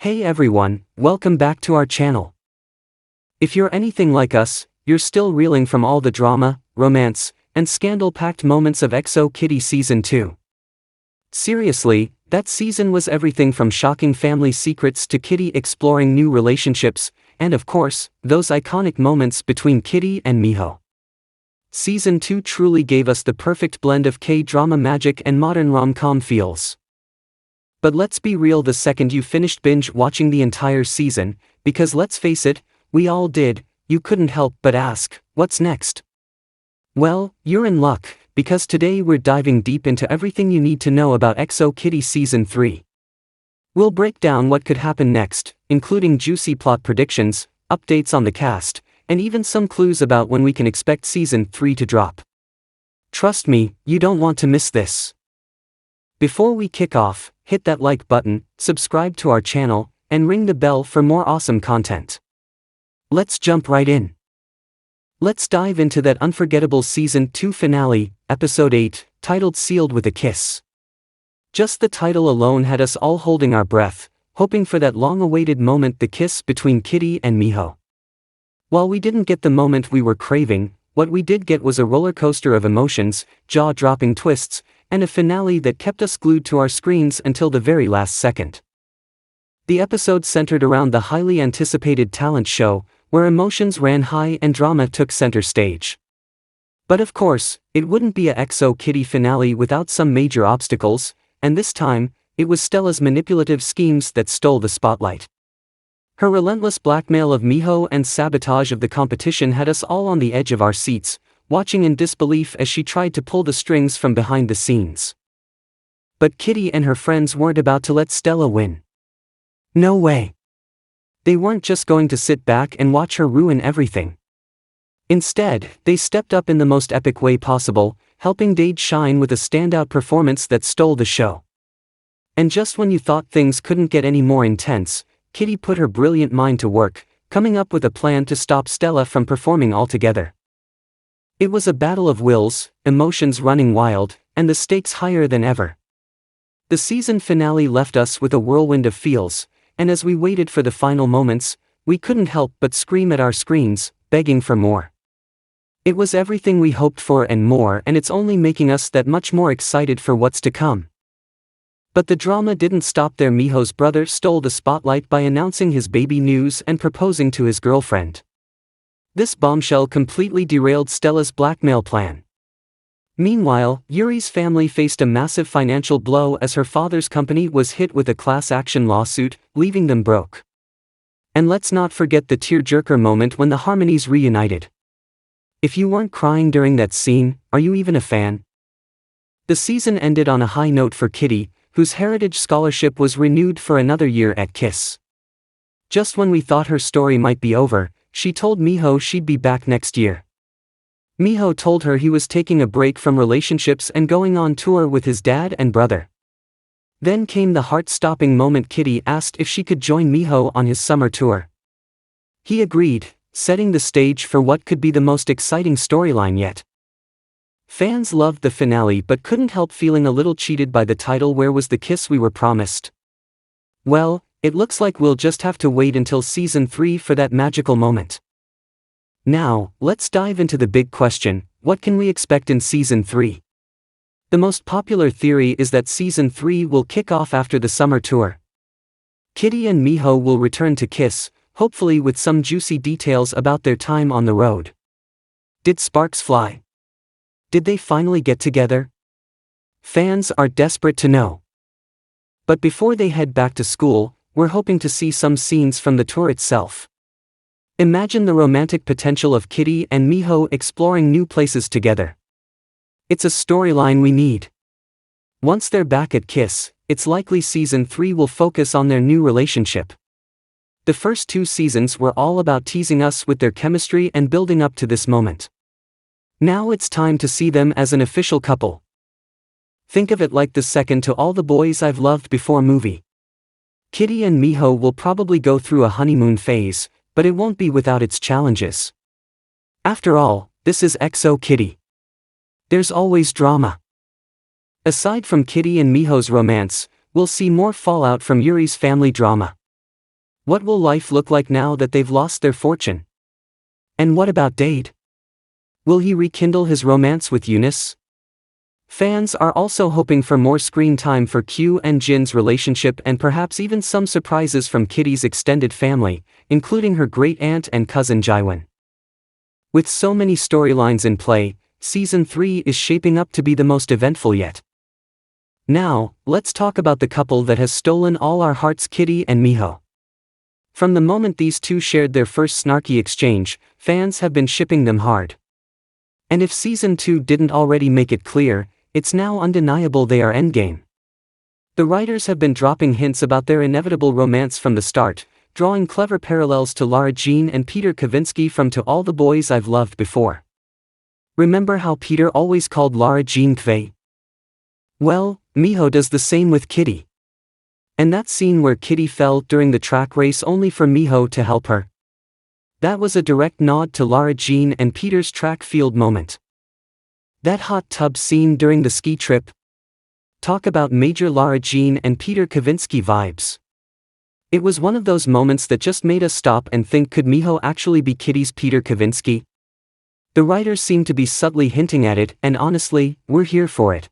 Hey everyone, welcome back to our channel. If you're anything like us, you're still reeling from all the drama, romance, and scandal-packed moments of XO Kitty Season 2. Seriously, that season was everything from shocking family secrets to Kitty exploring new relationships, and of course, those iconic moments between Kitty and Miho. Season 2 truly gave us the perfect blend of K-drama magic and modern rom-com feels. But let's be real, the second you finished binge watching the entire season, because let's face it, we all did, you couldn't help but ask, what's next? Well, you're in luck, because today we're diving deep into everything you need to know about XO Kitty Season 3. We'll break down what could happen next, including juicy plot predictions, updates on the cast, and even some clues about when we can expect Season 3 to drop. Trust me, you don't want to miss this. Before we kick off, hit that like button, subscribe to our channel, and ring the bell for more awesome content. Let's jump right in. Let's dive into that unforgettable Season 2 finale, Episode 8, titled Sealed with a Kiss. Just the title alone had us all holding our breath, hoping for that long-awaited moment, the kiss between Kitty and Miho. While we didn't get the moment we were craving, what we did get was a roller coaster of emotions, jaw-dropping twists, and a finale that kept us glued to our screens until the very last second. The episode centered around the highly anticipated talent show, where emotions ran high and drama took center stage. But of course, it wouldn't be a XO Kitty finale without some major obstacles, and this time, it was Stella's manipulative schemes that stole the spotlight. Her relentless blackmail of Miho and sabotage of the competition had us all on the edge of our seats, watching in disbelief as she tried to pull the strings from behind the scenes. But Kitty and her friends weren't about to let Stella win. No way. They weren't just going to sit back and watch her ruin everything. Instead, they stepped up in the most epic way possible, helping Dade shine with a standout performance that stole the show. And just when you thought things couldn't get any more intense, Kitty put her brilliant mind to work, coming up with a plan to stop Stella from performing altogether. It was a battle of wills, emotions running wild, and the stakes higher than ever. The season finale left us with a whirlwind of feels, and as we waited for the final moments, we couldn't help but scream at our screens, begging for more. It was everything we hoped for and more, and it's only making us that much more excited for what's to come. But the drama didn't stop there. Miho's brother stole the spotlight by announcing his baby news and proposing to his girlfriend. This bombshell completely derailed Stella's blackmail plan. Meanwhile, Yuri's family faced a massive financial blow as her father's company was hit with a class action lawsuit, leaving them broke. And let's not forget the tearjerker moment when the Harmonies reunited. If you weren't crying during that scene, are you even a fan? The season ended on a high note for Kitty, whose Heritage Scholarship was renewed for another year at KISS. Just when we thought her story might be over, she told Miho she'd be back next year. Miho told her he was taking a break from relationships and going on tour with his dad and brother. Then came the heart-stopping moment. Kitty asked if she could join Miho on his summer tour. He agreed, setting the stage for what could be the most exciting storyline yet. Fans loved the finale but couldn't help feeling a little cheated by the title. Where was the kiss we were promised? Well, it looks like we'll just have to wait until Season 3 for that magical moment. Now, let's dive into the big question, what can we expect in Season 3? The most popular theory is that Season 3 will kick off after the summer tour. Kitty and Miho will return to KISS, hopefully with some juicy details about their time on the road. Did sparks fly? Did they finally get together? Fans are desperate to know. But before they head back to school, we're hoping to see some scenes from the tour itself. Imagine the romantic potential of Kitty and Miho exploring new places together. It's a storyline we need. Once they're back at KISS, it's likely Season 3 will focus on their new relationship. The first two seasons were all about teasing us with their chemistry and building up to this moment. Now it's time to see them as an official couple. Think of it like the second To All the Boys I've Loved Before movie. Kitty and Miho will probably go through a honeymoon phase, but it won't be without its challenges. After all, this is XO Kitty. There's always drama. Aside from Kitty and Miho's romance, we'll see more fallout from Yuri's family drama. What will life look like now that they've lost their fortune? And what about Dade? Will he rekindle his romance with Eunice? Fans are also hoping for more screen time for Q and Jin's relationship and perhaps even some surprises from Kitty's extended family, including her great-aunt and cousin Jaiwan. With so many storylines in play, Season 3 is shaping up to be the most eventful yet. Now, let's talk about the couple that has stolen all our hearts, Kitty and Miho. From the moment these two shared their first snarky exchange, fans have been shipping them hard. And if Season 2 didn't already make it clear, it's now undeniable they are endgame. The writers have been dropping hints about their inevitable romance from the start, drawing clever parallels to Lara Jean and Peter Kavinsky from To All the Boys I've Loved Before. Remember how Peter always called Lara Jean Kvei? Well, Miho does the same with Kitty. And that scene where Kitty fell during the track race only for Miho to help her. That was a direct nod to Lara Jean and Peter's track field moment. That hot tub scene during the ski trip. Talk about major Lara Jean and Peter Kavinsky vibes. It was one of those moments that just made us stop and think, could Miho actually be Kitty's Peter Kavinsky? The writers seem to be subtly hinting at it, and honestly, we're here for it.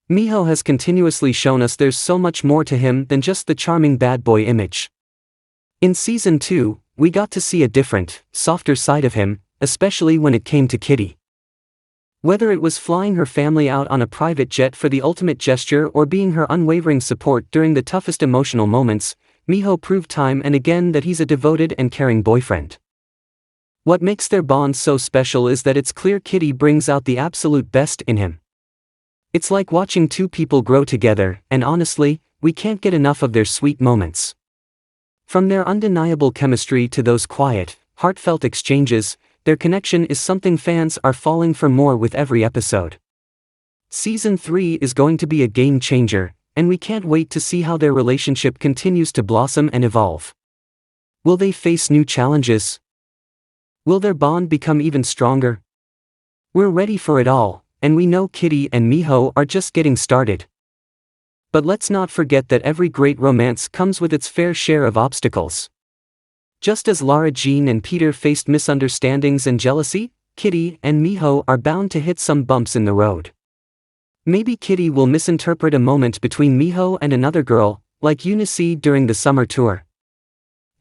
Miho has continuously shown us there's so much more to him than just the charming bad boy image. In Season 2, we got to see a different, softer side of him, especially when it came to Kitty. Whether it was flying her family out on a private jet for the ultimate gesture or being her unwavering support during the toughest emotional moments, Miho proved time and again that he's a devoted and caring boyfriend. What makes their bond so special is that it's clear Kitty brings out the absolute best in him. It's like watching two people grow together, and honestly, we can't get enough of their sweet moments. From their undeniable chemistry to those quiet, heartfelt exchanges, their connection is something fans are falling for more with every episode. Season 3 is going to be a game changer, and we can't wait to see how their relationship continues to blossom and evolve. Will they face new challenges? Will their bond become even stronger? We're ready for it all, and we know Kitty and Miho are just getting started. But let's not forget that every great romance comes with its fair share of obstacles. Just as Lara Jean and Peter faced misunderstandings and jealousy, Kitty and Miho are bound to hit some bumps in the road. Maybe Kitty will misinterpret a moment between Miho and another girl, like Eunice during the summer tour.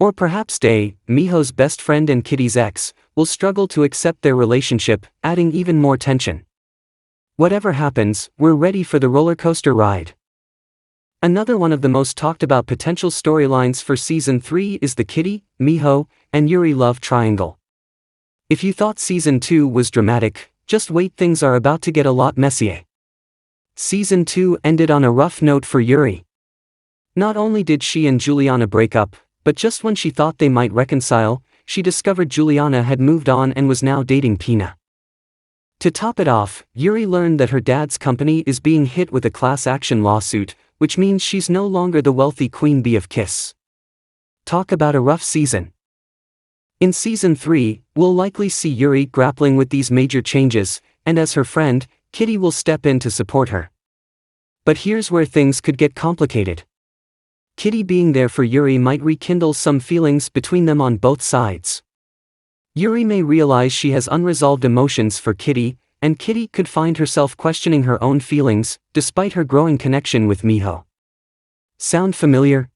Or perhaps Day, Miho's best friend and Kitty's ex, will struggle to accept their relationship, adding even more tension. Whatever happens, we're ready for the roller coaster ride. Another one of the most talked about potential storylines for Season 3 is the Kitty, Miho, and Yuri love triangle. If you thought Season 2 was dramatic, just wait, things are about to get a lot messier. Season 2 ended on a rough note for Yuri. Not only did she and Juliana break up, but just when she thought they might reconcile, she discovered Juliana had moved on and was now dating Pina. To top it off, Yuri learned that her dad's company is being hit with a class action lawsuit, which means she's no longer the wealthy queen bee of Kiss. Talk about a rough season. In Season 3, we'll likely see Yuri grappling with these major changes, and as her friend, Kitty will step in to support her. But here's where things could get complicated. Kitty being there for Yuri might rekindle some feelings between them on both sides. Yuri may realize she has unresolved emotions for Kitty, and Kitty could find herself questioning her own feelings, despite her growing connection with Miho. Sound familiar?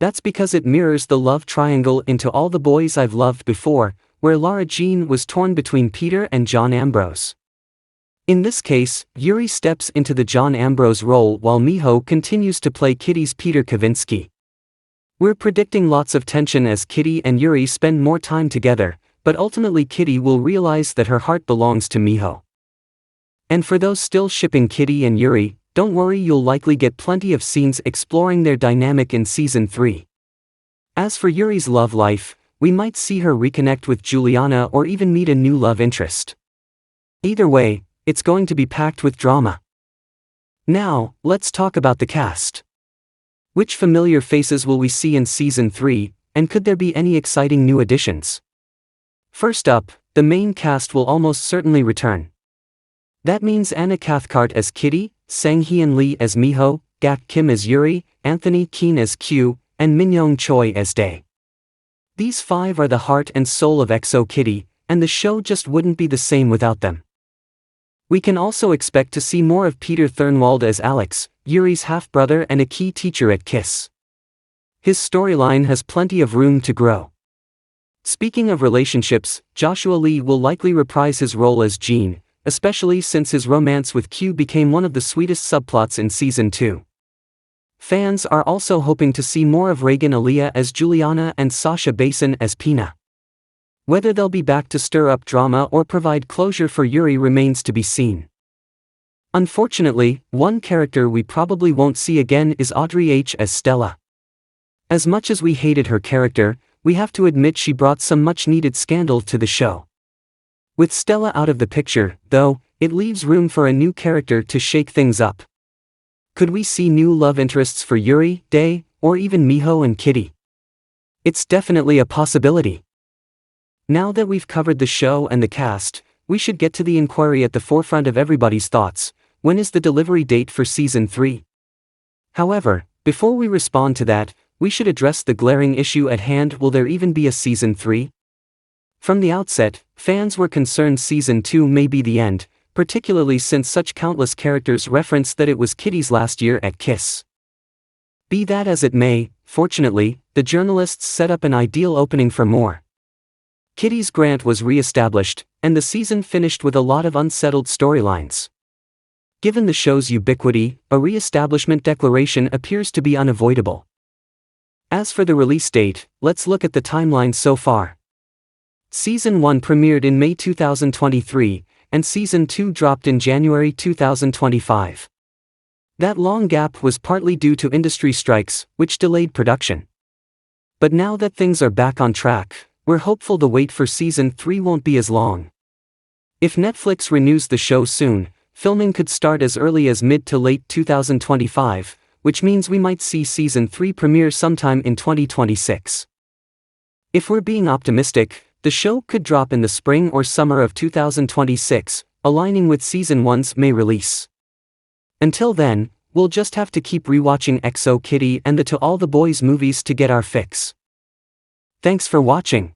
That's because it mirrors the love triangle in To All the Boys I've Loved Before, where Lara Jean was torn between Peter and John Ambrose. In this case, Yuri steps into the John Ambrose role while Miho continues to play Kitty's Peter Kavinsky. We're predicting lots of tension as Kitty and Yuri spend more time together, but ultimately Kitty will realize that her heart belongs to Miho. And for those still shipping Kitty and Yuri, don't worry, you'll likely get plenty of scenes exploring their dynamic in Season 3. As for Yuri's love life, we might see her reconnect with Juliana or even meet a new love interest. Either way, it's going to be packed with drama. Now, let's talk about the cast. Which familiar faces will we see in Season 3, and could there be any exciting new additions? First up, the main cast will almost certainly return. That means Anna Cathcart as Kitty, Sang Hyun Lee as Miho, Gak Kim as Yuri, Anthony Keane as Q, and Minyoung Choi as Dae. These 5 are the heart and soul of EXO Kitty, and the show just wouldn't be the same without them. We can also expect to see more of Peter Thirnwald as Alex, Yuri's half-brother and a key teacher at KISS. His storyline has plenty of room to grow. Speaking of relationships, Joshua Lee will likely reprise his role as Gene, especially since his romance with Q became one of the sweetest subplots in Season 2. Fans are also hoping to see more of Reagan Aaliyah as Juliana and Sasha Basin as Pina. Whether they'll be back to stir up drama or provide closure for Yuri remains to be seen. Unfortunately, one character we probably won't see again is Audrey H. as Stella. As much as we hated her character, we have to admit she brought some much-needed scandal to the show. With Stella out of the picture, though, it leaves room for a new character to shake things up. Could we see new love interests for Yuri, Dae, or even Miho and Kitty? It's definitely a possibility. Now that we've covered the show and the cast, we should get to the inquiry at the forefront of everybody's thoughts: when is the delivery date for Season 3? However, before we respond to that, we should address the glaring issue at hand: will there even be a Season 3? From the outset, fans were concerned Season 2 may be the end, particularly since such countless characters referenced that it was Kitty's last year at KISS. Be that as it may, fortunately, the journalists set up an ideal opening for more. Kitty's grant was re-established, and the season finished with a lot of unsettled storylines. Given the show's ubiquity, a re-establishment declaration appears to be unavoidable. As for the release date, let's look at the timeline so far. Season 1 premiered in May 2023, and Season 2 dropped in January 2025. That long gap was partly due to industry strikes, which delayed production. But now that things are back on track, we're hopeful the wait for Season 3 won't be as long. If Netflix renews the show soon, filming could start as early as mid to late 2025, which means we might see Season 3 premiere sometime in 2026. If we're being optimistic, the show could drop in the spring or summer of 2026, aligning with Season 1's May release. Until then, we'll just have to keep rewatching EXO Kitty and the To All the Boys movies to get our fix. Thanks for watching.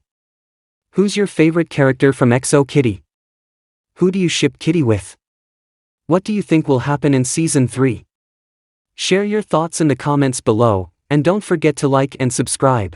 Who's your favorite character from EXO Kitty? Who do you ship Kitty with? What do you think will happen in Season 3? Share your thoughts in the comments below, and don't forget to like and subscribe.